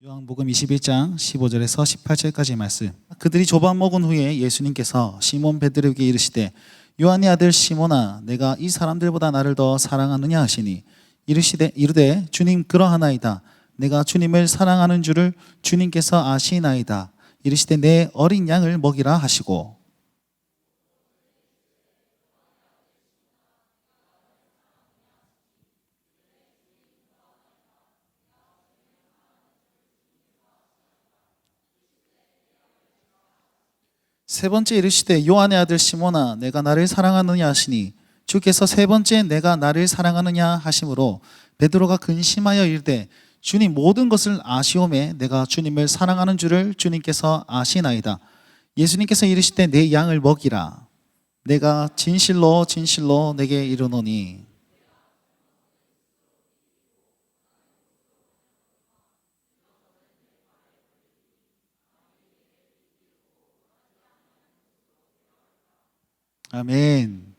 요한복음 21장 15절에서 18절까지의 말씀. 그들이 조밥 먹은 후에 예수님께서 시몬 베드로에게 이르시되 요한의 아들 시몬아 내가 이 사람들보다 나를 더 사랑하느냐 하시니 이르되 주님 그러하나이다. 내가 주님을 사랑하는 줄을 주님께서 아시나이다. 이르시되 내 어린 양을 먹이라 하시고. 세 번째 이르시되 요한의 아들 시몬아 내가 나를 사랑하느냐 하시니 주께서 세 번째 내가 나를 사랑하느냐 하심으로 베드로가 근심하여 이르되 주님 모든 것을 아시오매 내가 주님을 사랑하는 줄을 주님께서 아시나이다. 예수님께서 이르시되 내 양을 먹이라. 내가 진실로 진실로 내게 이르노니. 아멘.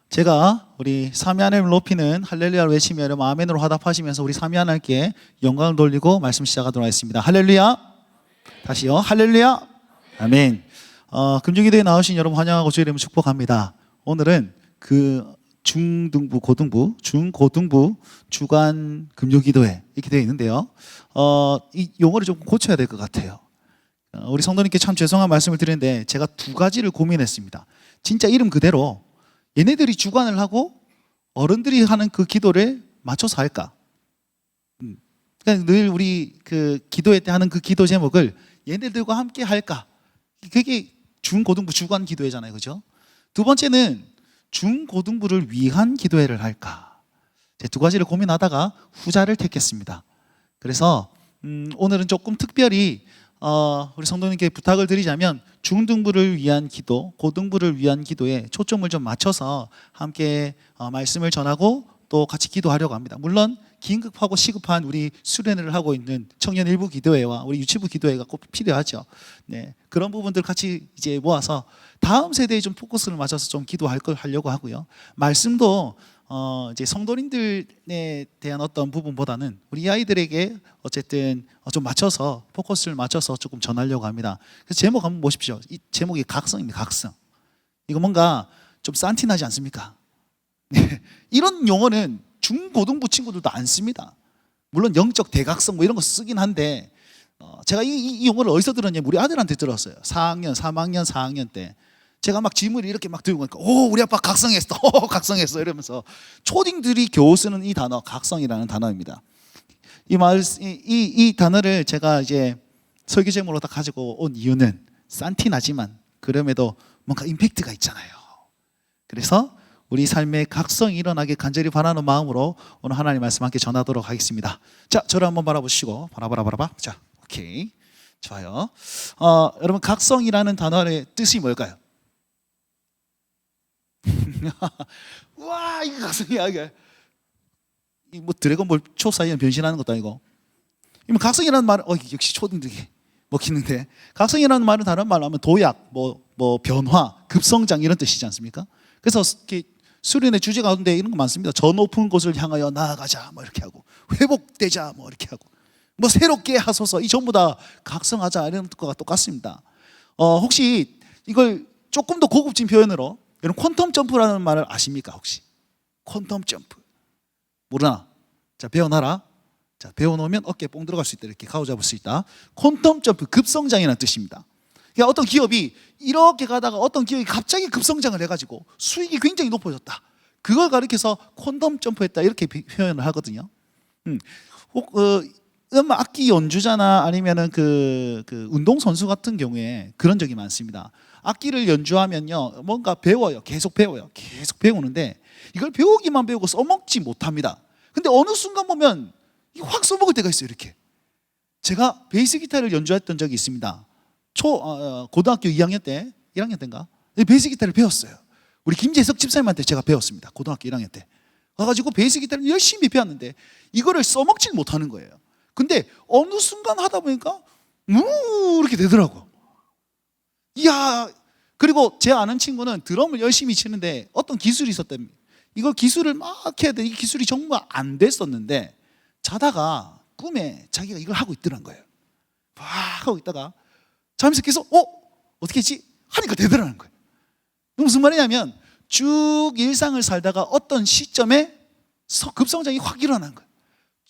제가 우리 삼위 하나님을 높이는 할렐루야를 외치며 여러분 아멘으로 화답하시면서 우리 삼위 하나님께 영광을 돌리고 말씀 시작하도록 하겠습니다. 할렐루야. 다시요. 할렐루야. 아멘. 금주기도에 나오신 여러분 환영하고 주의 이름을 축복합니다. 오늘은 그 중등부, 고등부, 중고등부 주간 금요기도회 이렇게 되어 있는데요. 이 용어를 좀 고쳐야 될 것 같아요. 우리 성도님께 참 죄송한 말씀을 드리는데 제가 두 가지를 고민했습니다. 진짜 이름 그대로 얘네들이 주관을 하고 어른들이 하는 그 기도를 맞춰서 할까? 그러니까 늘 우리 그 기도회 때 하는 그 기도 제목을 얘네들과 함께 할까? 그게 중고등부 주관 기도회잖아요, 그죠? 두 번째는 중고등부를 위한 기도회를 할까? 제 두 가지를 고민하다가 후자를 택했습니다. 그래서 오늘은 조금 특별히 우리 성도님께 부탁을 드리자면 중등부를 위한 기도, 고등부를 위한 기도에 초점을 좀 맞춰서 함께 말씀을 전하고 또 같이 기도하려고 합니다. 물론 긴급하고 시급한 우리 수련회를 하고 있는 청년 일부 기도회와 우리 유치부 기도회가 꼭 필요하죠. 네, 그런 부분들 같이 이제 모아서 다음 세대에 좀 포커스를 맞춰서 좀 하려고 하고요. 말씀도 이제 성도님들에 대한 어떤 부분보다는 우리 아이들에게 어쨌든 좀 맞춰서 포커스를 맞춰서 조금 전하려고 합니다. 그래서 제목 한번 보십시오. 이 제목이 각성입니다. 각성. 이거 뭔가 좀 산티나지 않습니까? 이런 용어는 중고등부 친구들도 안 씁니다. 물론 영적 대각성 뭐 이런 거 쓰긴 한데 제가 이 용어를 어디서 들었냐면 우리 아들한테 들었어요. 4학년, 3학년, 4학년 때 제가 막 지문을 이렇게 막 들고 가니까 우리 아빠 각성했어. 각성했어 이러면서 초딩들이 겨우 쓰는 이 단어 각성이라는 단어입니다. 이 단어를 제가 이제 설교 제목으로 다 가지고 온 이유는 산티나지만 그럼에도 뭔가 임팩트가 있잖아요. 그래서 우리 삶의 각성이 일어나길 간절히 바라는 마음으로 오늘 하나님 말씀 함께 전하도록 하겠습니다. 자, 저를 한번 바라보시고 바라봐. 자, 오케이, 좋아요. 여러분 각성이라는 단어의 뜻이 뭘까요? 와, 이거 각성이야 이게. 뭐 드래곤볼 초사이언 변신하는 것도 아니고. 각성이라는 말은 역시 초등들이 먹히는데 각성이라는 말은 다른 말로 하면 도약, 뭐 변화, 급성장 이런 뜻이지 않습니까? 그래서 이렇게 수련의 주제 가운데 이런 거 많습니다. 저 높은 곳을 향하여 나아가자 뭐 이렇게 하고 회복되자 뭐 이렇게 하고 뭐 새롭게 하소서 이 전부 다 각성하자 이런 것과 똑같습니다. 혹시 이걸 조금 더 고급진 표현으로 여러분 퀀텀 점프라는 말을 아십니까 혹시? 퀀텀 점프 모르나? 자, 배워놔라. 자, 배워놓으면 어깨에 뽕 들어갈 수 있다. 이렇게 가로잡을 수 있다. 퀀텀 점프 급성장이라는 뜻입니다. 그러니까 어떤 기업이 이렇게 가다가 어떤 기업이 갑자기 급성장을 해가지고 수익이 굉장히 높아졌다. 그걸 가리켜서 퀀텀 점프했다 이렇게 표현을 하거든요. 악기 연주자나 아니면은 그 운동 선수 같은 경우에 그런 적이 많습니다. 악기를 연주하면요 뭔가 배워요. 계속 배우는데 이걸 배우기만 배우고 써먹지 못합니다. 근데 어느 순간 보면 확 써먹을 때가 있어요. 이렇게 제가 베이스 기타를 연주했던 적이 있습니다. 고등학교 2학년 때 1학년 때인가 베이스 기타를 배웠어요. 우리 김재석 집사님한테 제가 배웠습니다. 고등학교 1학년 때 가가지고 베이스 기타를 열심히 배웠는데 이거를 써먹질 못하는 거예요. 근데 어느 순간 하다 보니까 이렇게 되더라고요. 이야. 그리고 제 아는 친구는 드럼을 열심히 치는데 어떤 기술이 있었답니다. 이걸 기술을 막 해야 돼. 이 기술이 정말 안 됐었는데 자다가 꿈에 자기가 이걸 하고 있더란 거예요. 막 하고 있다가 잠에서 계속 어떻게 했지? 하니까 되더라는 거예요. 무슨 말이냐면 쭉 일상을 살다가 어떤 시점에 급성장이 확 일어난 거예요.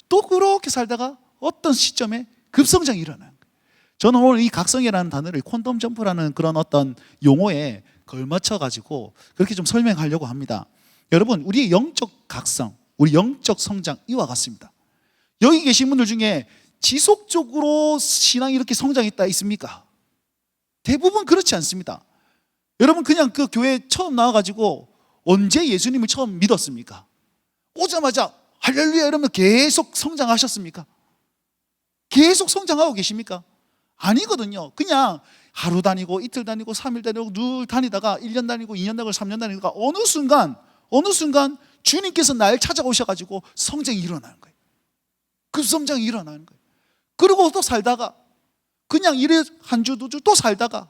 또 그렇게 살다가 어떤 시점에 급성장이 일어나는 거예요. 저는 오늘 이 각성이라는 단어를 콘돔 점프라는 그런 어떤 용어에 걸맞춰 가지고 그렇게 좀 설명하려고 합니다. 여러분, 우리의 영적 각성, 우리 영적 성장 이와 같습니다. 여기 계신 분들 중에 지속적으로 신앙이 이렇게 성장했다 있습니까? 대부분 그렇지 않습니다. 여러분, 그냥 그 교회 처음 나와가지고 언제 예수님을 처음 믿었습니까? 오자마자 할렐루야 이러면 계속 성장하셨습니까? 계속 성장하고 계십니까? 아니거든요. 그냥 하루 다니고 이틀 다니고 3일 다니고 늘 다니다가 1년 다니고 2년 다니고 3년 다니다가 어느 순간 주님께서 날 찾아오셔가지고 성장이 일어나는 거예요. 급성장이 일어나는 거예요. 그리고 또 살다가 그냥 이래 한 주, 두 주 또 살다가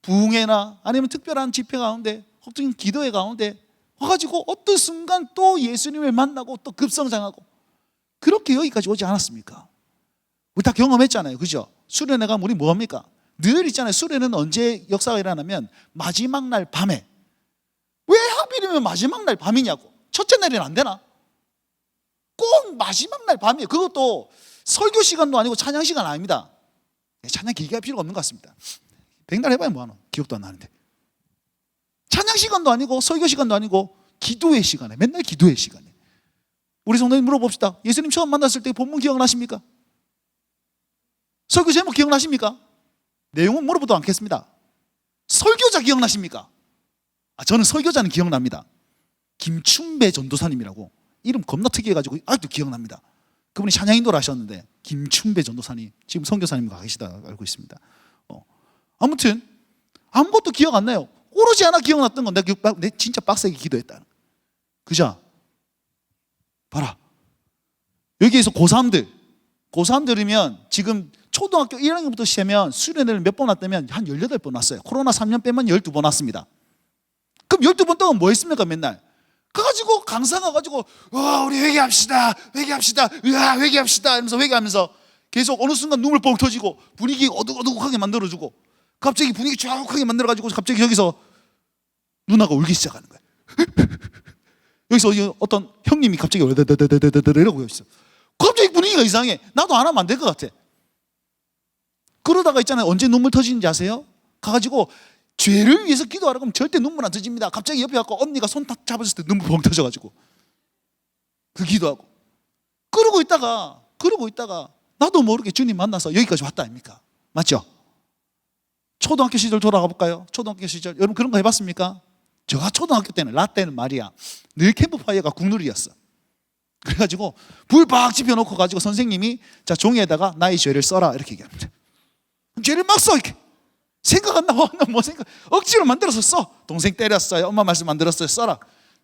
부흥회나 아니면 특별한 집회 가운데 혹은 기도회 가운데 와가지고 어떤 순간 또 예수님을 만나고 또 급성장하고 그렇게 여기까지 오지 않았습니까? 우리 다 경험했잖아요. 그죠? 수련회 가면 우리 뭐합니까? 늘 있잖아요. 수련회는 언제 역사가 일어나면 마지막 날 밤에. 왜 하필이면 마지막 날 밤이냐고. 첫째 날에는 안 되나? 꼭 마지막 날 밤이에요. 그것도 설교 시간도 아니고 찬양 시간 아닙니다. 찬양 길게 할 필요가 없는 것 같습니다. 백날 해봐야 뭐하노? 기억도 안 나는데. 찬양 시간도 아니고 설교 시간도 아니고 기도의 시간에, 맨날 기도의 시간에. 우리 성도님 물어봅시다. 예수님 처음 만났을 때 본문 기억나십니까? 설교 제목 기억나십니까? 내용은 물어보도 않겠습니다. 설교자 기억나십니까? 저는 설교자는 기억납니다. 김춘배 전도사님이라고 이름 겁나 특이해가지고 아직도 기억납니다. 그분이 찬양 인도를 하셨는데 김춘배 전도사님, 지금 선교사님과 계시다 알고 있습니다. 아무튼 아무것도 기억 안 나요. 오로지 하나 기억났던 건 내가 진짜 빡세게 기도했다. 그죠? 봐라. 여기에서 고3들이면 지금 초등학교 1학년부터 시작하면 수련회를 몇 번 왔다면 한 18번 왔어요. 코로나 3년 빼면 12번 왔습니다. 그럼 12번 동안 뭐 했습니까? 맨날 가가지고 강사 가가지고 우리 회개합시다 회개합시다 이러면서 회개하면서 계속 어느 순간 눈물 뻥 터지고 분위기 어둑어둑하게 만들어주고 갑자기 분위기 쫙하게 만들어가지고 갑자기 여기서 누나가 울기 시작하는 거예요. 여기서 어떤 형님이 갑자기 이러고 있어. 갑자기 분위기가 이상해. 나도 안 하면 안 될 것 같아. 그러다가 있잖아요. 언제 눈물 터지는지 아세요? 가가지고 죄를 위해서 기도하라고 하면 절대 눈물 안 터집니다. 갑자기 옆에 가서 언니가 손 딱 잡았을 때 눈물 뻥 터져가지고 그 기도하고 그러고 있다가 나도 모르게 주님 만나서 여기까지 왔다 아닙니까? 맞죠? 초등학교 시절 돌아가 볼까요? 초등학교 시절 여러분 그런 거 해봤습니까? 제가 초등학교 때는 라떼는 말이야 늘 캠프파이어가 국룰이었어. 그래가지고 불 막 지펴놓고 가지고 선생님이 자 종이에다가 나의 죄를 써라 이렇게 얘기합니다. 죄를 막 써 이렇게 생각 안 나와. 뭐 생각 억지로 만들어서 써. 동생 때렸어요. 엄마 말씀 안 들었어요. 써라.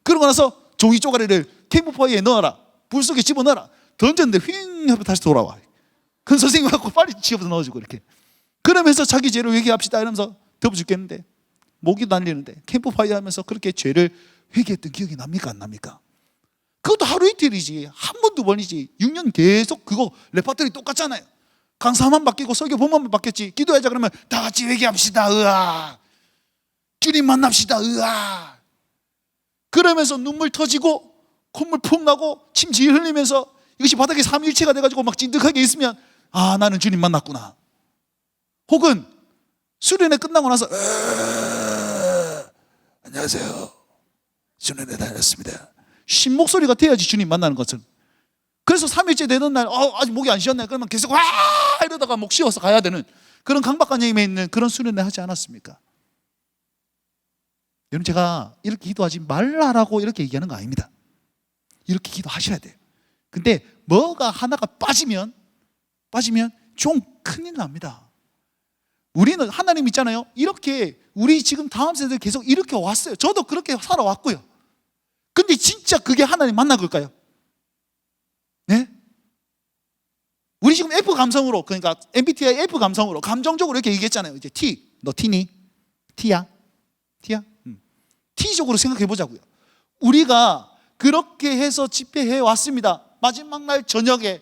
그러고 나서 종이 쪼가리를 캠프파이어에 넣어라. 불 속에 집어넣어라. 던졌는데 휙 하고 다시 돌아와. 그 선생님이 갖고 빨리 집어서 넣어주고 이렇게. 그러면서 자기 죄를 회개합시다 이러면서 덮어 죽겠는데 목이 날리는데 캠프파이어 하면서 그렇게 죄를 회개했던 기억이 납니까 안 납니까? 그것도 하루 이틀이지 한 번 두 번이지 6년 계속 그거 레파토리 똑같잖아요. 강사만 바뀌고 설교 본문만 바뀌었지. 기도하자 그러면 다 같이 회개합시다. 으아. 주님 만납시다. 으아. 그러면서 눈물 터지고 콧물 푹 나고 침 질 흘리면서 이것이 바닥에 삼위일체가 돼가지고 막 찐득하게 있으면 아 나는 주님 만났구나. 혹은 수련회 끝나고 나서 안녕하세요. 수련회 다녔습니다. 신 목소리가 돼야지 주님 만나는 것은. 그래서 3일째 되는 날 아직 목이 안 쉬었네. 그러면 계속 와 이러다가 목 쉬어서 가야 되는 그런 강박관념에 있는 그런 수련회 하지 않았습니까? 여러분 제가 이렇게 기도하지 말라라고 이렇게 얘기하는 거 아닙니다. 이렇게 기도하셔야 돼요. 근데 뭐가 하나가 빠지면 좀 큰일 납니다. 우리는 하나님 있잖아요. 이렇게 우리 지금 다음 세대 계속 이렇게 왔어요. 저도 그렇게 살아왔고요. 근데 진짜 그게 하나님 만나 걸까요? 네? 우리 지금 F 감성으로 그러니까 MBTI F 감성으로 감정적으로 이렇게 얘기했잖아요. 이제 T, 너 T니? T야? T적으로 생각해 보자고요. 우리가 그렇게 해서 집회해 왔습니다. 마지막 날 저녁에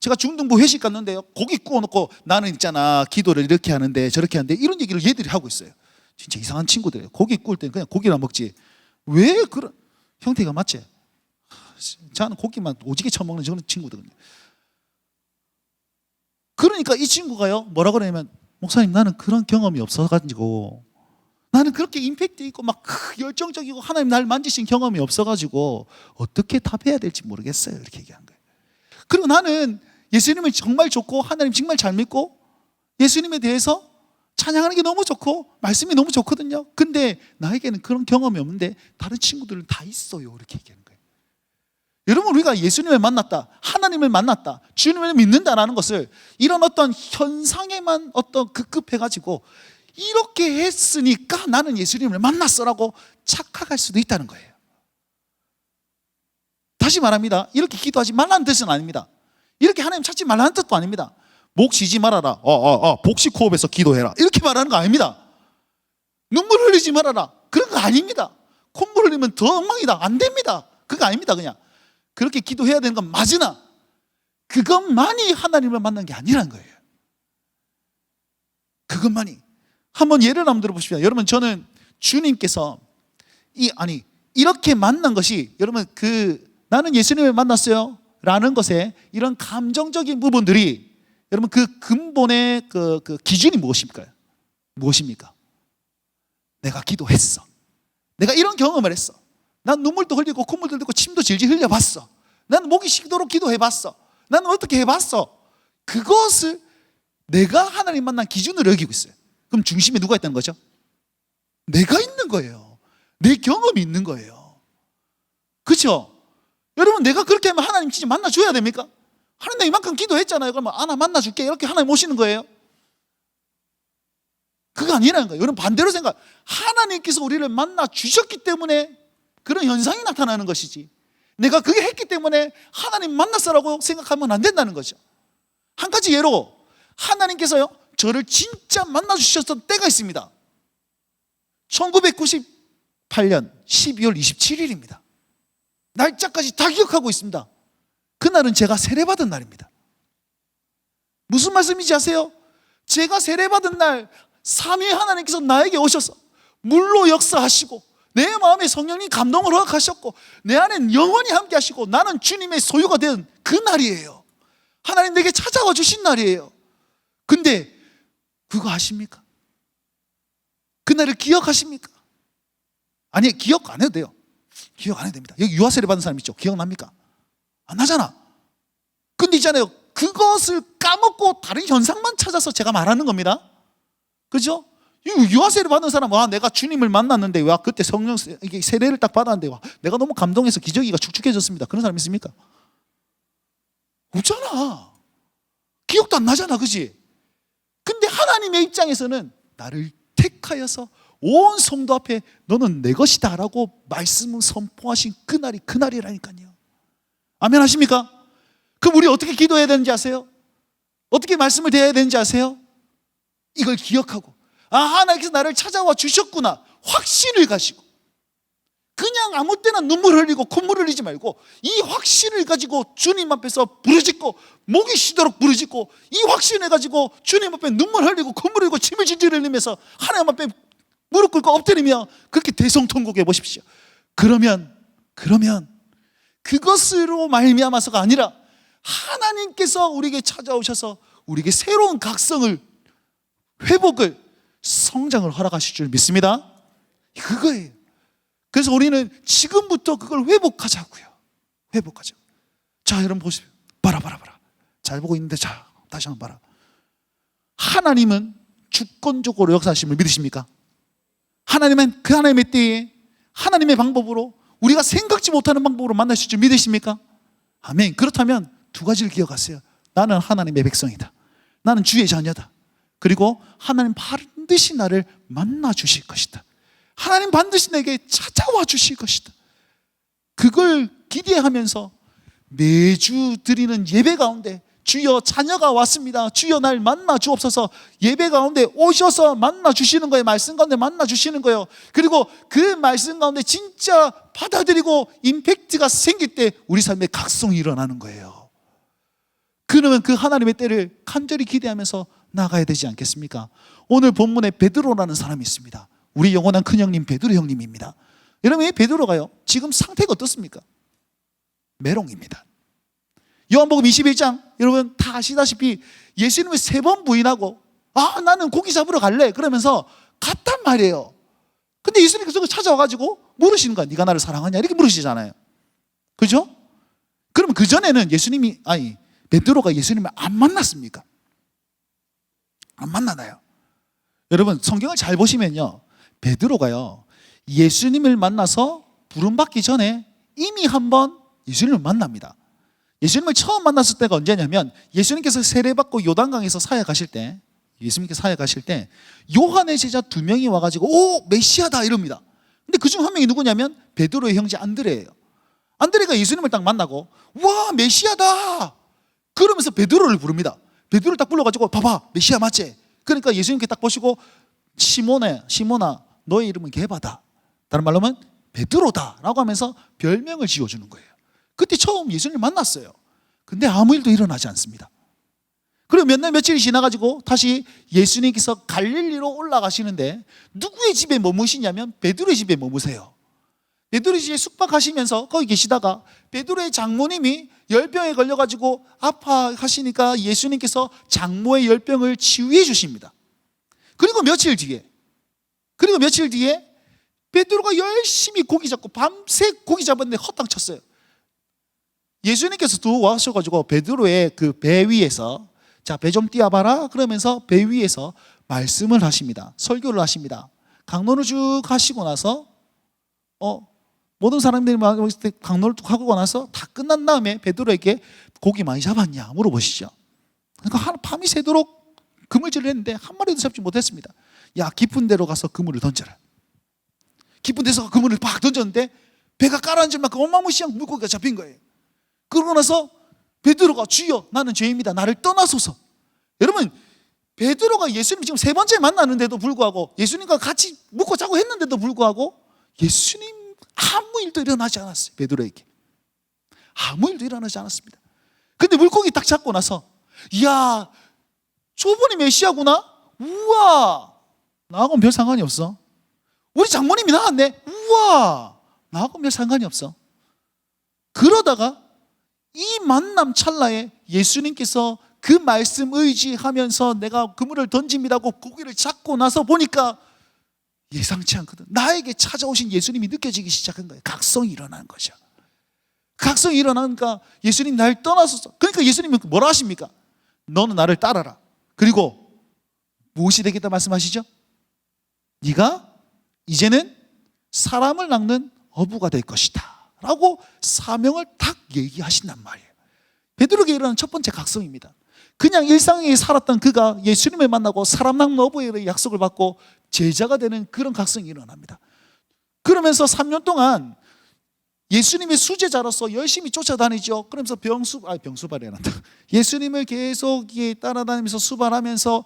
제가 중등부 회식 갔는데요, 고기 구워놓고 나는 있잖아 기도를 이렇게 하는데 저렇게 하는데 이런 얘기를 얘들이 하고 있어요. 진짜 이상한 친구들이에요. 고기 구울 때는 그냥 고기만 먹지 왜 그런 형태가 맞지? 저는 고기만 오지게 처먹는 저런 친구들은요. 그러니까 이 친구가요 뭐라 그러냐면, 목사님 나는 그런 경험이 없어가지고, 나는 그렇게 임팩트 있고 막 열정적이고 하나님 날 만지신 경험이 없어가지고 어떻게 답해야 될지 모르겠어요, 이렇게 얘기한 거예요. 그리고 나는 예수님을 정말 좋고 하나님 정말 잘 믿고 예수님에 대해서 찬양하는 게 너무 좋고 말씀이 너무 좋거든요. 근데 나에게는 그런 경험이 없는데 다른 친구들은 다 있어요, 이렇게 얘기하는 거예요. 여러분, 우리가 예수님을 만났다, 하나님을 만났다, 주님을 믿는다라는 것을 이런 어떤 현상에만 어떤 급급해가지고 이렇게 했으니까 나는 예수님을 만났어라고 착각할 수도 있다는 거예요. 다시 말합니다. 이렇게 기도하지 말라는 뜻은 아닙니다. 이렇게 하나님 찾지 말라는 뜻도 아닙니다. 목 쉬지 말아라, 복식 호흡해서 기도해라, 이렇게 말하는 거 아닙니다. 눈물 흘리지 말아라, 그런 거 아닙니다. 콧물 흘리면 더 엉망이다, 안 됩니다. 그거 아닙니다. 그냥 그렇게 기도해야 되는 건 맞으나 그것만이 하나님을 만난 게 아니라는 거예요. 그것만이. 한번 예를 한번 들어보십시오. 여러분, 저는 주님께서 이렇게 만난 것이, 여러분, 나는 예수님을 만났어요 라는 것에 이런 감정적인 부분들이, 여러분, 그 근본의 그 기준이 무엇입니까? 내가 기도했어, 내가 이런 경험을 했어, 난 눈물도 흘리고 콧물도 흘리고 침도 질질 흘려봤어, 난 목이 식도록 기도해봤어, 나는 어떻게 해봤어. 그것을 내가 하나님 만난 기준으로 여기고 있어요. 그럼 중심에 누가 있다는 거죠? 내가 있는 거예요. 내 경험이 있는 거예요. 그렇죠? 여러분, 내가 그렇게 하면 하나님 진짜 만나줘야 됩니까? 하나님, 나 이만큼 기도했잖아요, 그러면 나 만나줄게, 이렇게 하나님 오시는 거예요? 그거 아니라는 거예요. 여러분, 반대로 생각, 하나님께서 우리를 만나주셨기 때문에 그런 현상이 나타나는 것이지, 내가 그게 했기 때문에 하나님 만났어라고 생각하면 안 된다는 거죠. 한 가지 예로, 하나님께서요 저를 진짜 만나주셨던 때가 있습니다. 1998년 12월 27일입니다. 날짜까지 다 기억하고 있습니다. 그날은 제가 세례받은 날입니다. 무슨 말씀인지 아세요? 제가 세례받은 날 삼위 하나님께서 나에게 오셔서 물로 역사하시고 내 마음에 성령님 감동을 허락하셨고 내 안엔 영원히 함께 하시고 나는 주님의 소유가 된 그 날이에요. 하나님 내게 찾아와 주신 날이에요. 근데 그거 아십니까? 그날을 기억하십니까? 아니, 기억 안 해도 돼요. 기억 안 해도 됩니다. 여기 유아 세례 받은 사람 있죠? 기억납니까? 안 나잖아. 근데 있잖아요, 그것을 까먹고 다른 현상만 찾아서 제가 말하는 겁니다. 그죠? 유아 세례 받은 사람, 내가 주님을 만났는데 그때 성령 세례를 딱 받았는데 내가 너무 감동해서 기저귀가 축축해졌습니다, 그런 사람 있습니까? 없잖아. 기억도 안 나잖아, 그지? 근데 하나님의 입장에서는 나를 택하여서 온 성도 앞에 너는 내 것이다 라고 말씀을 선포하신 그날이라니까요. 아멘 하십니까? 그럼 우리 어떻게 기도해야 되는지 아세요? 어떻게 말씀을 대해야 되는지 아세요? 이걸 기억하고, 하나님께서 나를 찾아와 주셨구나 확신을 가지고, 그냥 아무 때나 눈물 흘리고 콧물 흘리지 말고 이 확신을 가지고 주님 앞에서 부르짖고 목이 쉬도록 부르짖고 이 확신을 가지고 주님 앞에 눈물 흘리고 콧물 흘리고 침을 질질 흘리면서 하나님 앞에 무릎 꿇고 엎드리며 그렇게 대성통곡해 보십시오. 그러면 그것으로 말미암아서가 아니라 하나님께서 우리에게 찾아오셔서 우리에게 새로운 각성을, 회복을, 성장을 허락하실 줄 믿습니다. 그거예요. 그래서 우리는 지금부터 그걸 회복하자고요. 회복하자고. 자, 여러분 보세요. 봐라. 잘 보고 있는데, 자, 다시 한번 봐라. 하나님은 주권적으로 역사하심을 믿으십니까? 하나님은 그 하나님의 때에 하나님의 방법으로, 우리가 생각지 못하는 방법으로 만나실 줄 믿으십니까? 아멘. 그렇다면 두 가지를 기억하세요. 나는 하나님의 백성이다. 나는 주의 자녀다. 그리고 하나님 반드시 나를 만나 주실 것이다. 하나님 반드시 내게 찾아와 주실 것이다. 그걸 기대하면서 매주 드리는 예배 가운데 주여 자녀가 왔습니다. 주여 날 만나 주옵소서. 예배 가운데 오셔서 만나 주시는 거예요. 말씀 가운데 만나 주시는 거예요. 그리고 그 말씀 가운데 진짜 받아들이고 임팩트가 생길 때 우리 삶에 각성이 일어나는 거예요. 그러면 그 하나님의 때를 간절히 기대하면서 나가야 되지 않겠습니까? 오늘 본문에 베드로라는 사람이 있습니다. 우리 영원한 큰형님 베드로 형님입니다. 여러분, 이 베드로가요 지금 상태가 어떻습니까? 메롱입니다. 요한복음 21장 여러분 다 아시다시피 예수님을 3번 부인하고 나는 고기 잡으러 갈래 그러면서 갔단 말이에요. 근데 예수님께서 찾아와가지고 물으시는 거야. 네가 나를 사랑하냐 이렇게 물으시잖아요. 그죠? 그러면 그전에는 베드로가 예수님을 안 만났습니까? 안 만나나요? 여러분 성경을 잘 보시면요 베드로가요 예수님을 만나서 부름받기 전에 이미 한번 예수님을 만납니다. 예수님을 처음 만났을 때가 언제냐면 예수님께서 세례받고 요단강에서 사역하실 때, 예수님께서 사역하실 때 요한의 제자 2명이 와가지고 오 메시아다 이럽니다. 근데 그중 한 명이 누구냐면 베드로의 형제 안드레예요. 안드레가 예수님을 딱 만나고 와 메시아다 그러면서 베드로를 부릅니다. 베드로를 딱 불러가지고 봐봐 메시아 맞지? 그러니까 예수님께 딱 보시고 시몬아 너의 이름은 게바다, 다른 말로 하면 베드로다 라고 하면서 별명을 지어주는 거예요. 그때 처음 예수님을 만났어요. 근데 아무 일도 일어나지 않습니다. 그리고 몇 날 며칠이 지나가지고 다시 예수님께서 갈릴리로 올라가시는데 누구의 집에 머무시냐면 베드로의 집에 머무세요. 베드로의 집에 숙박하시면서 거기 계시다가 베드로의 장모님이 열병에 걸려가지고 아파하시니까 예수님께서 장모의 열병을 치유해 주십니다. 그리고 며칠 뒤에 베드로가 열심히 고기 잡고 밤새 고기 잡았는데 헛땅 쳤어요. 예수님께서 또 와셔가지고 베드로의 그 배 위에서 자, 배 좀 띄워봐라 그러면서 배 위에서 말씀을 하십니다. 설교를 하십니다. 강론을 쭉 하시고 나서 모든 사람들이 있을 때 강론을 쭉 하고 나서 다 끝난 다음에 베드로에게 고기 많이 잡았냐 물어보시죠. 그러니까 밤이 새도록 그물질을 했는데 한 마리도 잡지 못했습니다. 야 깊은 데로 가서 그물을 던져라. 깊은 데서 그물을 팍 던졌는데 배가 가라앉을 만큼 어마무시한 물고기가 잡힌 거예요. 그러고 나서 베드로가 주여 나는 죄인입니다 나를 떠나소서. 여러분 베드로가 예수님 지금 3번째 만나는데도 불구하고 예수님과 같이 묵고 자고 했는데도 불구하고 예수님 아무 일도 일어나지 않았어요. 베드로에게 아무 일도 일어나지 않았습니다. 근데 물고기 딱 잡고 나서 이야 저분이 메시아구나. 우와 나하고는 별 상관이 없어. 우리 장모님이 나왔네. 우와 나하고는 별 상관이 없어. 그러다가 이 만남 찰나에 예수님께서 그 말씀 의지하면서 내가 그물을 던집니다고 고기를 잡고 나서 보니까 예상치 않거든. 나에게 찾아오신 예수님이 느껴지기 시작한 거예요. 각성이 일어나는 거죠. 각성이 일어나니까 예수님 날 떠나서 그러니까 예수님은 뭐라 하십니까? 너는 나를 따라라. 그리고 무엇이 되겠다 말씀하시죠? 네가 이제는 사람을 낚는 어부가 될 것이다 라고 사명을 딱 얘기하신단 말이에요. 베드로에게 일어난 첫 번째 각성입니다. 그냥 일상에 살았던 그가 예수님을 만나고 사람 낚는 어부의 약속을 받고 제자가 되는 그런 각성이 일어납니다. 그러면서 3년 동안 예수님의 수제자로서 열심히 쫓아다니죠. 그러면서 병수발이 난다. 예수님을 계속 따라다니면서 수발하면서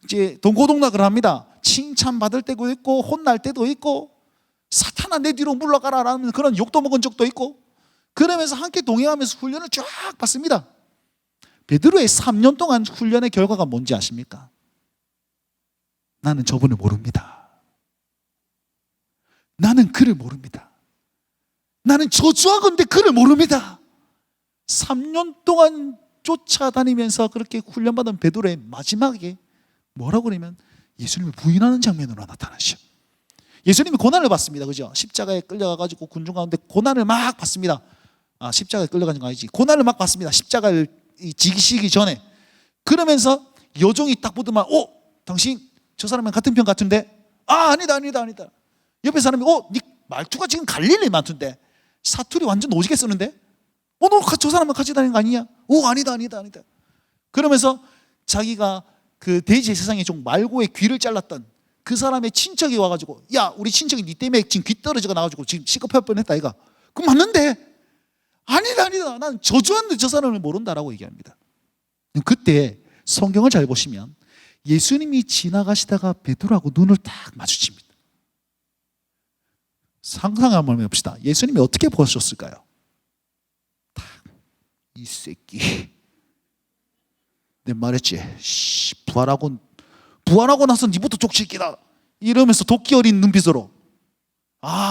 이제 동고동락을 합니다. 칭찬받을 때도 있고 혼날 때도 있고 사탄아 내 뒤로 물러가라 라는 그런 욕도 먹은 적도 있고, 그러면서 함께 동행하면서 훈련을 쫙 받습니다. 베드로의 3년 동안 훈련의 결과가 뭔지 아십니까? 나는 저분을 모릅니다. 나는 그를 모릅니다. 나는 저주하건대 그를 모릅니다. 3년 동안 쫓아다니면서 그렇게 훈련받은 베드로의 마지막에 뭐라고 그러면 예수님을 부인하는 장면으로 나타나시죠. 예수님이 고난을 받습니다. 그죠? 십자가에 끌려가가지고 군중 가운데 고난을 막 받습니다. 십자가에 끌려가는 거 아니지. 고난을 막 받습니다. 십자가를 지기시기 전에. 그러면서 여종이 딱 보더만, 당신 저 사람은 같은 편 같은데? 아니다. 옆에 사람이, 네 말투가 지금 갈릴리 말투인데? 사투리 완전 오지게 쓰는데? 너 저 사람은 같이 다니는 거 아니냐? 아니다. 그러면서 자기가 그 대지의 세상에 좀 말고의 귀를 잘랐던 그 사람의 친척이 와가지고, 야, 우리 친척이 니 때문에 지금 귀 떨어져가 나가지고 지금 시급할 뻔했다 이가. 그럼 맞는데? 아니다. 난 저주하는데 저 사람을 모른다라고 얘기합니다. 그때 성경을 잘 보시면 예수님이 지나가시다가 베드로하고 눈을 딱 마주칩니다. 상상 한번 해봅시다. 예수님이 어떻게 보셨을까요? 이 새끼, 내 말했지. 부활하고 나서 니부터 족칠기다 이러면서 도끼 어린 눈빛으로.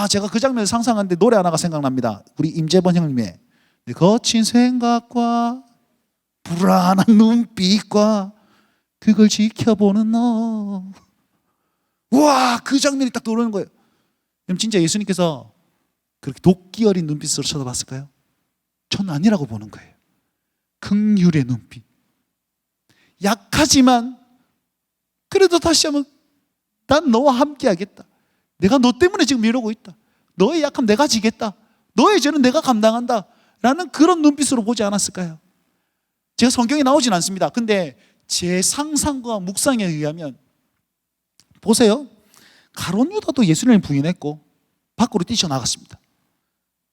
제가 그 장면을 상상하는데 노래 하나가 생각납니다. 우리 임재범 형님의 내 거친 생각과 불안한 눈빛과 그걸 지켜보는 너. 와, 그 장면이 딱 떠오르는 거예요. 그럼 진짜 예수님께서 그렇게 도끼 어린 눈빛으로 쳐다봤을까요? 전 아니라고 보는 거예요. 긍휼의 눈빛. 약하지만 그래도 다시 한번 난 너와 함께 하겠다. 내가 너 때문에 지금 이러고 있다. 너의 약함 내가 지겠다. 너의 죄는 내가 감당한다 라는 그런 눈빛으로 보지 않았을까요? 제가 성경에 나오진 않습니다. 근데 제 상상과 묵상에 의하면 보세요. 가룟 유다도 예수님을 부인했고 밖으로 뛰쳐나갔습니다.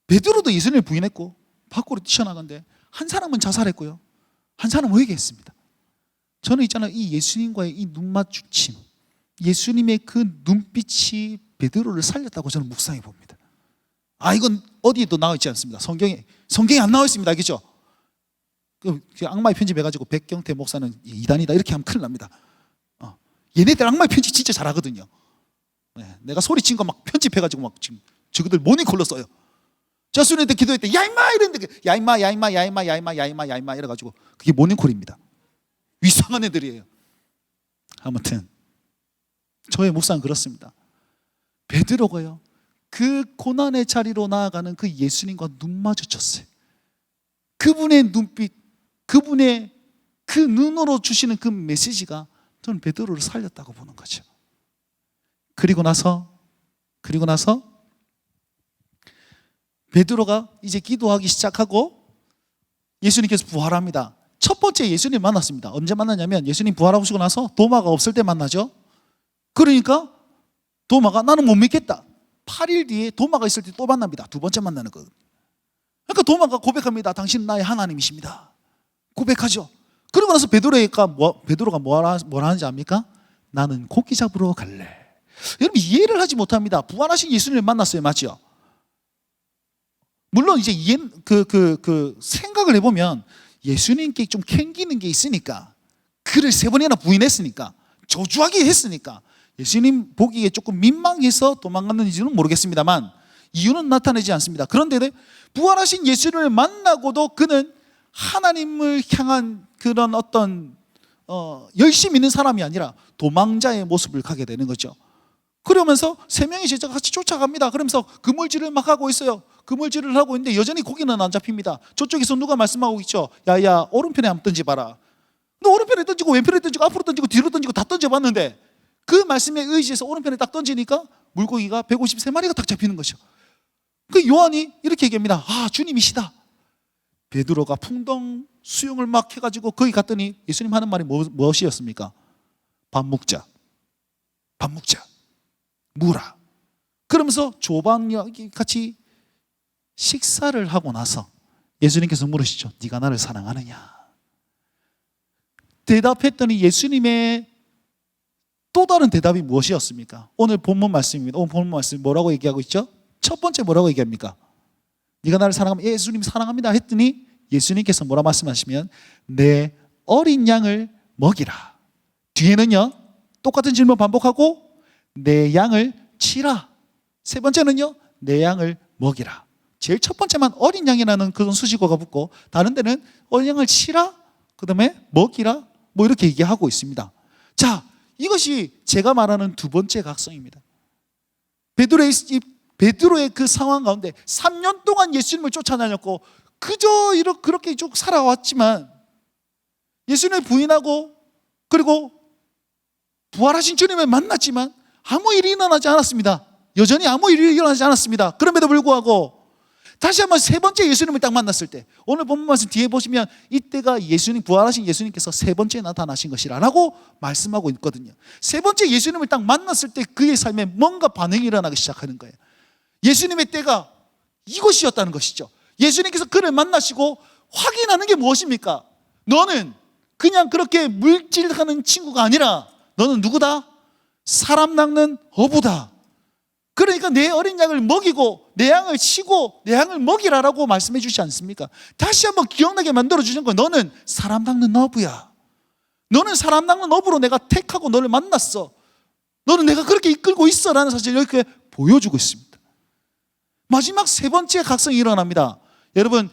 베드로도 예수님을 부인했고 밖으로 뛰쳐나간데 한 사람은 자살했고요, 한 사람은 회개했습니다. 저는 있잖아요, 이 예수님과의 이 눈마주침, 예수님의 그 눈빛이 베드로를 살렸다고 저는 묵상해 봅니다. 이건 어디에도 나와 있지 않습니다. 성경에 안 나와 있습니다. 알겠죠? 그 악마의 편집해가지고 백경태 목사는 이단이다 이렇게 하면 큰일 납니다. 얘네들 악마의 편집 진짜 잘하거든요. 내가 소리친 거 막 편집해가지고 막 지금 저그들 모닝콜로 써요. 저 수련회 기도할 때 야 임마 이랬는데 야 임마 이래가지고 그게 모닝콜입니다. 이상한 애들이에요. 아무튼 저의 묵상은 그렇습니다. 베드로가요, 그 고난의 자리로 나아가는 그 예수님과 눈 마주쳤어요. 그분의 눈빛, 그분의 그 눈으로 주시는 그 메시지가 저는 베드로를 살렸다고 보는 거죠. 그리고 나서 베드로가 이제 기도하기 시작하고 예수님께서 부활합니다. 첫 번째 예수님 만났습니다. 언제 만났냐면 예수님 부활하시고 나서 도마가 없을 때 만나죠. 그러니까 도마가 나는 못 믿겠다. 8일 뒤에 도마가 있을 때 또 만납니다. 두 번째 만나는 거. 그러니까 도마가 고백합니다. 당신은 나의 하나님이십니다. 고백하죠. 그러고 나서 베드로가 뭐라 하는지 압니까? 나는 고기 잡으러 갈래. 여러분 이해를 하지 못합니다. 부활하신 예수님을 만났어요. 맞죠? 물론 이제 생각을 해보면 예수님께 좀 캥기는 게 있으니까, 그를 3번이나 부인했으니까, 저주하게 했으니까 예수님 보기에 조금 민망해서 도망갔는지는 모르겠습니다만 이유는 나타내지 않습니다. 그런데 부활하신 예수님을 만나고도 그는 하나님을 향한 그런 어떤 열심히 있는 사람이 아니라 도망자의 모습을 가게 되는 거죠. 그러면서 3명의 제자가 같이 쫓아갑니다. 그러면서 그물질을 막 하고 있어요. 그물질을 하고 있는데 여전히 고기는 안 잡힙니다. 저쪽에서 누가 말씀하고 있죠. 야야, 오른편에 한번 던져봐라. 너 오른편에 던지고 왼편에 던지고 앞으로 던지고 뒤로 던지고 다 던져봤는데 그 말씀에 의지해서 오른편에 딱 던지니까 물고기가 153마리가 딱 잡히는 거죠. 그 요한이 이렇게 얘기합니다. 주님이시다. 베드로가 풍덩 수영을 막 해가지고 거기 갔더니 예수님 하는 말이 무엇이었습니까? 밥 먹자. 무라. 그러면서 조방이 같이 식사를 하고 나서 예수님께서 물으시죠. 네가 나를 사랑하느냐? 대답했더니 예수님의 또 다른 대답이 무엇이었습니까? 오늘 본문 말씀입니다. 오늘 본문 말씀 뭐라고 얘기하고 있죠? 첫 번째 뭐라고 얘기합니까? 네가 나를 사랑하면 예수님 사랑합니다 했더니 예수님께서 뭐라 말씀하시면 내 어린 양을 먹이라. 뒤에는요 똑같은 질문 반복하고 내 양을 치라. 세 번째는요 내 양을 먹이라. 제일 첫 번째만 어린 양이라는 그런 수식어가 붙고 다른 데는 어린 양을 치라, 그 다음에 먹이라 뭐 이렇게 얘기하고 있습니다. 자, 이것이 제가 말하는 두 번째 각성입니다. 베드로의 그 상황 가운데 3년 동안 예수님을 쫓아다녔고 그저 이렇게 그렇게 쭉 살아왔지만 예수님을 부인하고 그리고 부활하신 주님을 만났지만 아무 일이 일어나지 않았습니다. 여전히 아무 일이 일어나지 않았습니다. 그럼에도 불구하고 다시 한번 세 번째 예수님을 딱 만났을 때 오늘 본문 말씀 뒤에 보시면 이때가 예수님 부활하신 예수님께서 세 번째 나타나신 것이라고 말씀하고 있거든요. 세 번째 예수님을 딱 만났을 때 그의 삶에 뭔가 반응이 일어나기 시작하는 거예요. 예수님의 때가 이것이었다는 것이죠. 예수님께서 그를 만나시고 확인하는 게 무엇입니까? 너는 그냥 그렇게 물질하는 친구가 아니라 너는 누구다? 사람 낚는 어부다. 그러니까 내 어린 양을 먹이고 내 양을 치고 내 양을 먹이라라고 말씀해 주시지 않습니까? 다시 한번 기억나게 만들어주시는 거예요. 너는 사람 낚는 어부야. 너는 사람 낚는 어부로 내가 택하고 너를 만났어. 너는 내가 그렇게 이끌고 있어라는 사실을 이렇게 보여주고 있습니다. 마지막 세 번째 각성이 일어납니다. 여러분,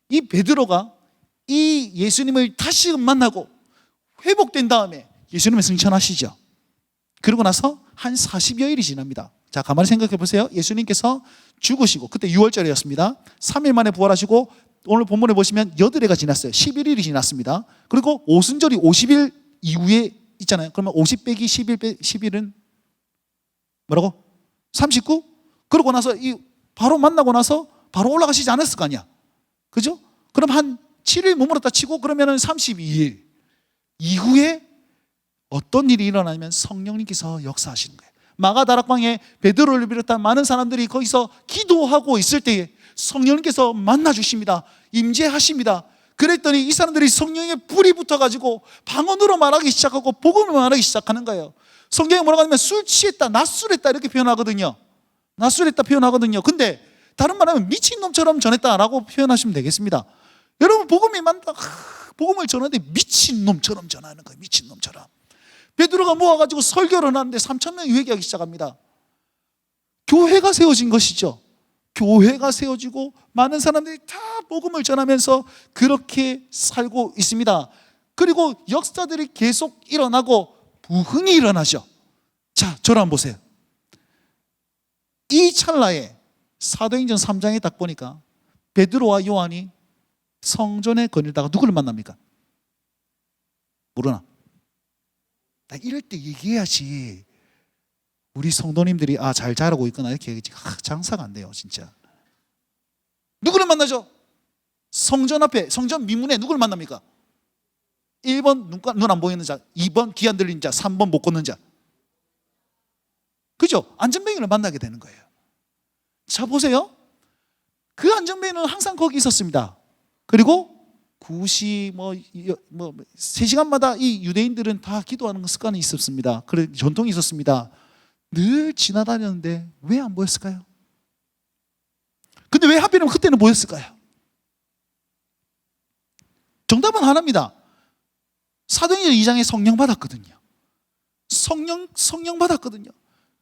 이 베드로가 이 예수님을 다시 만나고 회복된 다음에 예수님을 승천하시죠. 그러고 나서 한 40여일이 지납니다. 자, 가만히 생각해 보세요. 예수님께서 죽으시고 그때 6월절이었습니다. 3일 만에 부활하시고 오늘 본문에 보시면 8회가 지났어요. 11일이 지났습니다. 그리고 오순절이 50일 이후에 있잖아요. 그러면 50 빼기 11은 뭐라고? 39? 그러고 나서 바로 만나고 나서 바로 올라가시지 않았을 거 아니야. 그죠? 그럼 한 7일 머물렀다 치고 그러면 32일 이후에 어떤 일이 일어나면 성령님께서 역사하시는 거예요. 마가다락방에 베드로를 비롯한 많은 사람들이 거기서 기도하고 있을 때에 성령님께서 만나주십니다. 임재하십니다. 그랬더니 이 사람들이 성령의 불이 붙어가지고 방언으로 말하기 시작하고 복음을 말하기 시작하는 거예요. 성경에 뭐라고 하냐면 술 취했다, 낮술했다 이렇게 표현하거든요. 낮술했다 표현하거든요. 근데 다른 말하면 미친놈처럼 전했다라고 표현하시면 되겠습니다. 여러분 복음이 복음을 전하는데 미친놈처럼 전하는 거예요. 미친놈처럼. 베드로가 모아가지고 설교를 하는데 3,000명이 회개하기 시작합니다. 교회가 세워진 것이죠. 교회가 세워지고 많은 사람들이 다 복음을 전하면서 그렇게 살고 있습니다. 그리고 역사들이 계속 일어나고 부흥이 일어나죠. 자, 저를 한번 보세요. 이 찰나에 사도행전 3장에 딱 보니까 베드로와 요한이 성전에 거닐다가 누구를 만납니까? 모르나? 나 이럴 때 얘기해야지 우리 성도님들이 잘 자라고 있구나 이렇게 얘기하지. 장사가 안 돼요 진짜. 누구를 만나죠? 성전 앞에 성전 미문에 누구를 만납니까? 1번 눈 안 보이는 자, 2번 귀 안 들리는 자, 3번 못 걷는 자. 그죠? 안전뱅이를 만나게 되는 거예요. 자 보세요. 그 안전뱅이는 항상 거기 있었습니다. 그리고 9시 3시간마다 이 유대인들은 다 기도하는 습관이 있었습니다. 그런 전통이 있었습니다. 늘 지나다녔는데 왜 안 보였을까요? 근데 왜 하필이면 그때는 보였을까요? 정답은 하나입니다. 사도행전 2장에 성령 받았거든요. 성령 받았거든요.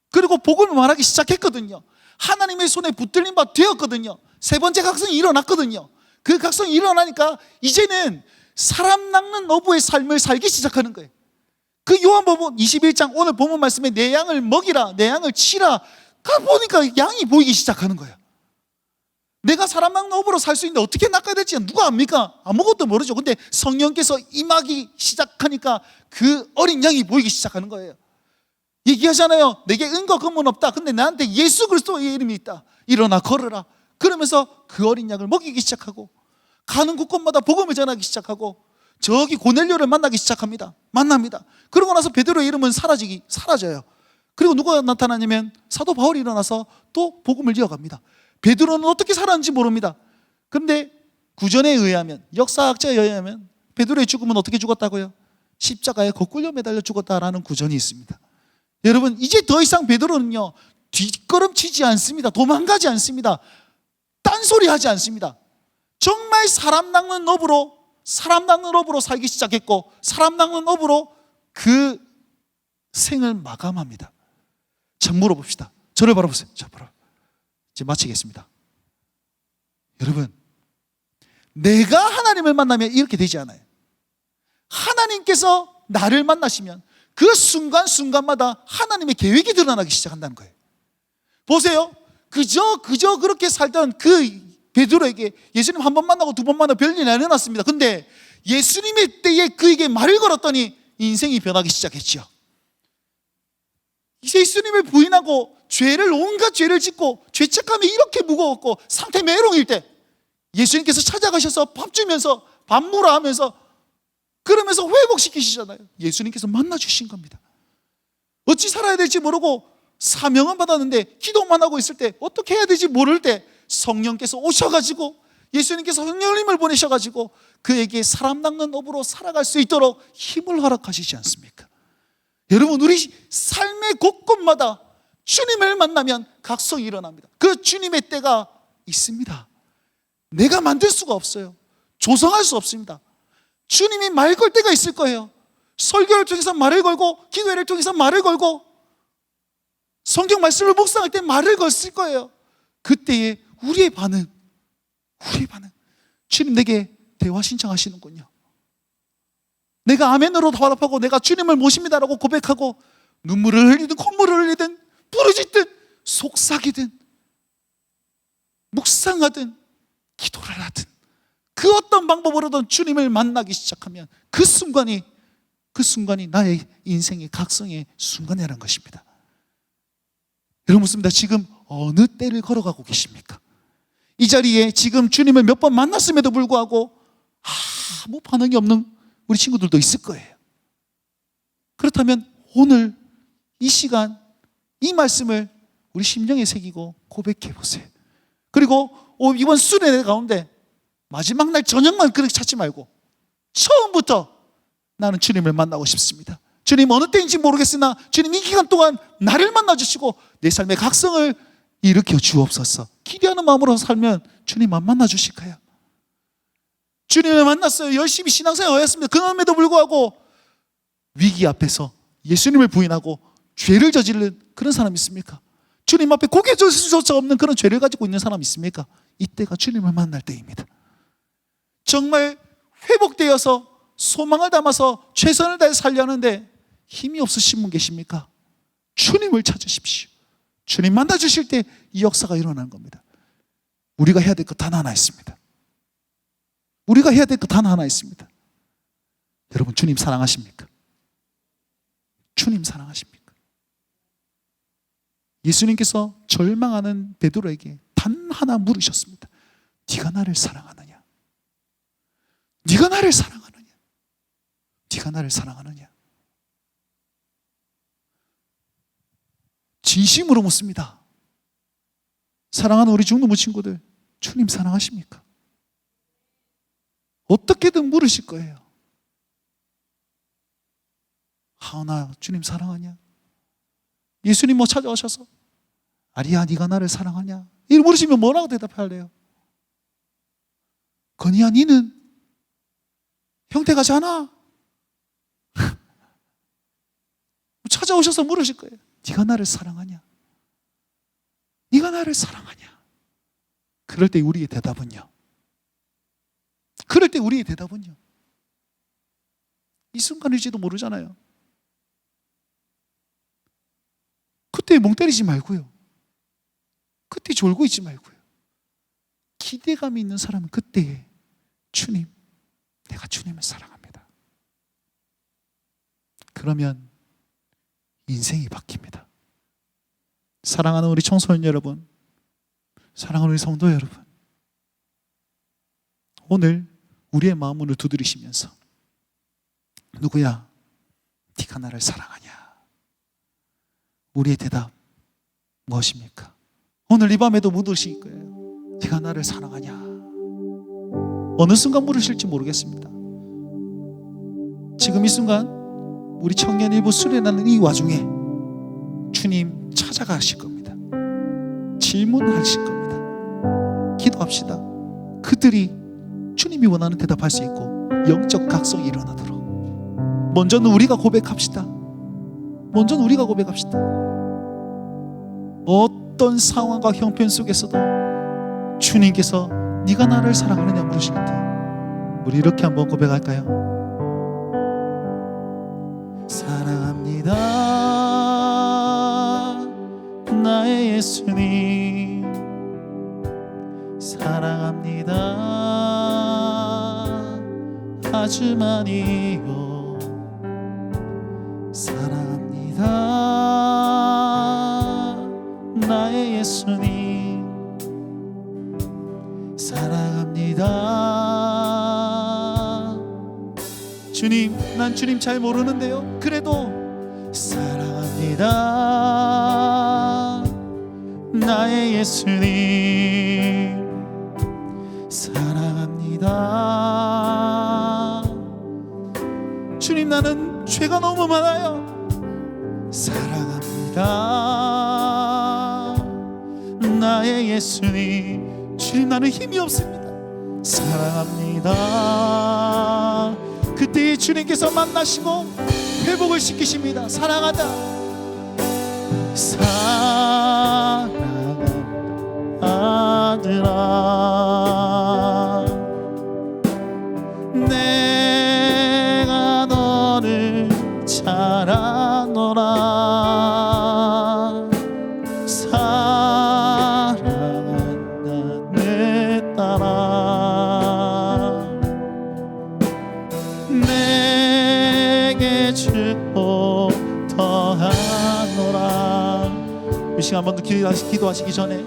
그리고 복음을 말하기 시작했거든요. 하나님의 손에 붙들린 바 되었거든요. 세 번째 각성이 일어났거든요. 그 각성이 일어나니까 이제는 사람 낚는 어부의 삶을 살기 시작하는 거예요. 그 요한복음 21장 오늘 본문 말씀에 내 양을 먹이라, 내 양을 치라. 보니까 양이 보이기 시작하는 거예요. 내가 사람 낚는 어부로 살 수 있는데 어떻게 낚아야 될지 누가 압니까? 아무것도 모르죠. 근데 성령께서 임하기 시작하니까 그 어린 양이 보이기 시작하는 거예요. 얘기하잖아요. 내게 은과 금은 없다. 근데 나한테 예수 그리스도의 이름이 있다. 일어나 걸어라. 그러면서 그 어린 양을 먹이기 시작하고 가는 곳곳마다 복음을 전하기 시작하고 저기 고넬료를 만나기 시작합니다. 만납니다. 그러고 나서 베드로의 이름은 사라져요. 그리고 누가 나타나냐면 사도 바울이 일어나서 또 복음을 이어갑니다. 베드로는 어떻게 살았는지 모릅니다. 그런데 구전에 의하면, 역사학자에 의하면 베드로의 죽음은 어떻게 죽었다고요? 십자가에 거꾸로 매달려 죽었다라는 구전이 있습니다. 여러분, 이제 더 이상 베드로는요 뒷걸음치지 않습니다. 도망가지 않습니다. 딴소리 하지 않습니다. 정말 사람 낚는 업으로 살기 시작했고, 사람 낚는 업으로 그 생을 마감합니다. 자, 물어봅시다. 저를 바라보세요. 자, 바로 이제 마치겠습니다. 여러분, 내가 하나님을 만나면 이렇게 되지 않아요. 하나님께서 나를 만나시면 그 순간순간마다 하나님의 계획이 드러나기 시작한다는 거예요. 보세요. 그저 그렇게 살던 그 베드로에게 예수님 한 번 만나고 두 번 만나고 별일이 안 일어났습니다. 근데 예수님의 때에 그에게 말을 걸었더니 인생이 변하기 시작했죠. 예수님을 부인하고 온갖 죄를 짓고 죄책감이 이렇게 무거웠고 상태 메롱일 때 예수님께서 찾아가셔서 밥 주면서 밥무라 하면서 그러면서 회복시키시잖아요. 예수님께서 만나주신 겁니다. 어찌 살아야 될지 모르고 사명은 받았는데 기도만 하고 있을 때 어떻게 해야 될지 모를 때 성령께서 오셔가지고 예수님께서 성령님을 보내셔가지고 그에게 사람 낚는 업으로 살아갈 수 있도록 힘을 허락하시지 않습니까? 여러분, 우리 삶의 곳곳마다 주님을 만나면 각성이 일어납니다. 그 주님의 때가 있습니다. 내가 만들 수가 없어요. 조성할 수 없습니다. 주님이 말 걸 때가 있을 거예요. 설교를 통해서 말을 걸고 기도회를 통해서 말을 걸고 성경 말씀을 묵상할 때 말을 걸었을 거예요. 그때에 우리의 반응 주님 내게 대화 신청하시는군요. 내가 아멘으로 화답하고 내가 주님을 모십니다라고 고백하고 눈물을 흘리든 콧물을 흘리든 부르짖든 속삭이든 묵상하든 기도를 하든 그 어떤 방법으로든 주님을 만나기 시작하면 그 순간이 나의 인생의 각성의 순간이라는 것입니다. 여러분, 묻습니다. 지금 어느 때를 걸어가고 계십니까? 이 자리에 지금 주님을 몇 번 만났음에도 불구하고 아무 반응이 없는 우리 친구들도 있을 거예요. 그렇다면 오늘 이 시간 이 말씀을 우리 심령에 새기고 고백해 보세요. 그리고 이번 수련회 가운데 마지막 날 저녁만 그렇게 찾지 말고 처음부터 나는 주님을 만나고 싶습니다. 주님 어느 때인지 모르겠으나 주님 이 기간 동안 나를 만나주시고 내 삶의 각성을 일으켜 주옵소서. 기대하는 마음으로 살면 주님 안 만나주실까요? 주님을 만났어요. 열심히 신앙생활을 했습니다. 그럼에도 불구하고 위기 앞에서 예수님을 부인하고 죄를 저지른 그런 사람 있습니까? 주님 앞에 고개 들 수조차 없는 그런 죄를 가지고 있는 사람 있습니까? 이때가 주님을 만날 때입니다. 정말 회복되어서 소망을 담아서 최선을 다해 살려는데 힘이 없으신 분 계십니까? 주님을 찾으십시오. 주님 만나주실 때 이 역사가 일어나는 겁니다. 우리가 해야 될 것 단 하나 있습니다. 우리가 해야 될 것 단 하나 있습니다. 여러분, 주님 사랑하십니까? 주님 사랑하십니까? 예수님께서 절망하는 베드로에게 단 하나 물으셨습니다. 네가 나를 사랑하느냐? 네가 나를 사랑하느냐? 네가 나를 사랑하느냐? 진심으로 묻습니다. 사랑하는 우리 중동부 친구들, 주님 사랑하십니까? 어떻게든 물으실 거예요. 나 주님 사랑하냐? 예수님 찾아오셔서 아리야 네가 나를 사랑하냐? 이렇게 물으시면 뭐라고 대답할래요? 건이야 니는 형태가 작아? 찾아오셔서 물으실 거예요. 네가 나를 사랑하냐? 네가 나를 사랑하냐? 그럴 때 우리의 대답은요? 이 순간일지도 모르잖아요. 그때 멍 때리지 말고요. 그때 졸고 있지 말고요. 기대감이 있는 사람은 그때에 주님, 내가 주님을 사랑합니다. 그러면 인생이 바뀝니다. 사랑하는 우리 청소년 여러분, 사랑하는 우리 성도 여러분, 오늘 우리의 마음을 두드리시면서 누구야? 네가 나를 사랑하냐? 우리의 대답 무엇입니까? 오늘 이 밤에도 묻으실 거예요. 네가 나를 사랑하냐? 어느 순간 물으실지 모르겠습니다. 지금 이 순간 우리 청년 일부 수련하는 이 와중에 주님 찾아가실 겁니다. 질문하실 겁니다. 기도합시다. 그들이 주님이 원하는 대답할 수 있고 영적 각성이 일어나도록 먼저는 우리가 고백합시다. 먼저는 우리가 고백합시다. 어떤 상황과 형편 속에서도 주님께서 네가 나를 사랑하느냐 물으실 때 우리 이렇게 한번 고백할까요? 사랑합니다 나의 예수님, 사랑합니다 아주 많이요. 사랑합니다 나의 예수님, 사랑합니다. 주님, 난 주님 잘 모르는데요, 그래도 사랑합니다 나의 예수님, 사랑합니다. 주님, 나는 죄가 너무 많아요. 사랑합니다 나의 예수님. 주님, 나는 힘이 없습니다. 사랑합니다. 그때 주님께서 만나시고 회복을 시키십니다. 사랑하다, 사랑하다 아들아, 내가 너를 잘 아노라. 사랑한다 내 딸아, 내게 축복 더하노라. 이 시간 한 번 더 기도하시기 전에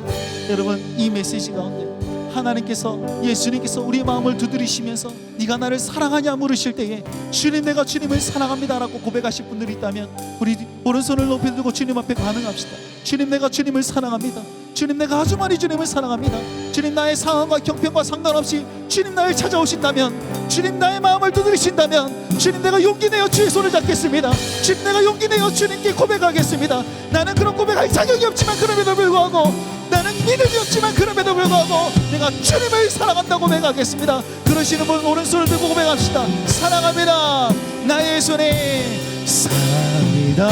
여러분, 이 메시지 가운데 하나님께서, 예수님께서 우리의 마음을 두드리시면서 네가 나를 사랑하냐 물으실 때에 주님, 내가 주님을 사랑합니다라고 고백하실 분들이 있다면 우리 오른손을 높이 들고 주님 앞에 반응합시다. 주님, 내가 주님을 사랑합니다. 주님, 내가 아주 많이 주님을 사랑합니다. 주님, 나의 상황과 형편과 상관없이 주님 나를 찾아오신다면, 주님 나의 마음을 두드리신다면, 주님, 내가 용기 내어 주의 손을 잡겠습니다. 주님, 내가 용기 내어 주님께 고백하겠습니다. 나는 그런 고백할 자격이 없지만 그럼에도 불구하고, 나는 믿음이 없지만 그럼에도 불구하고 내가 주님을 사랑한다고 고백하겠습니다. 그러시는 분 오른손을 들고 고백합시다. 사랑합니다 나의 예수님, 사랑합니다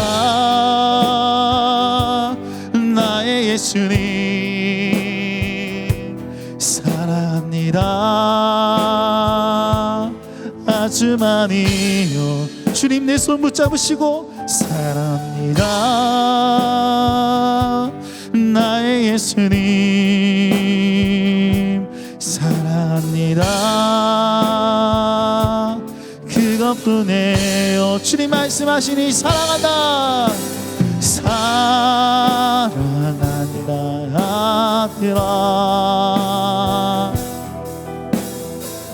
나의 예수님, 사랑합니다 아주 많이요. 주님, 내 손 붙잡으시고 사랑합니다 나의 예수님, 사랑합니다 그것뿐이에요. 주님 말씀하시니 사랑한다, 사랑한다 아들아,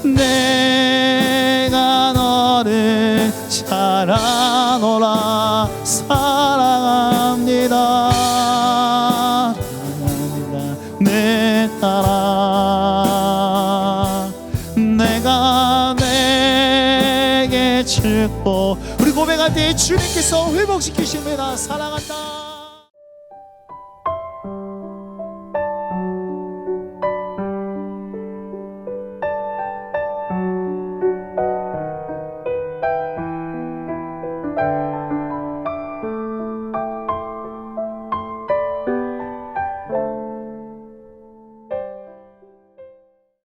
내가 너를 잘 아노라. 사랑합니다 내 딸아, 내가 내게 축복. 우리 고백할 때 주님께서 회복시키십니다. 사랑한다.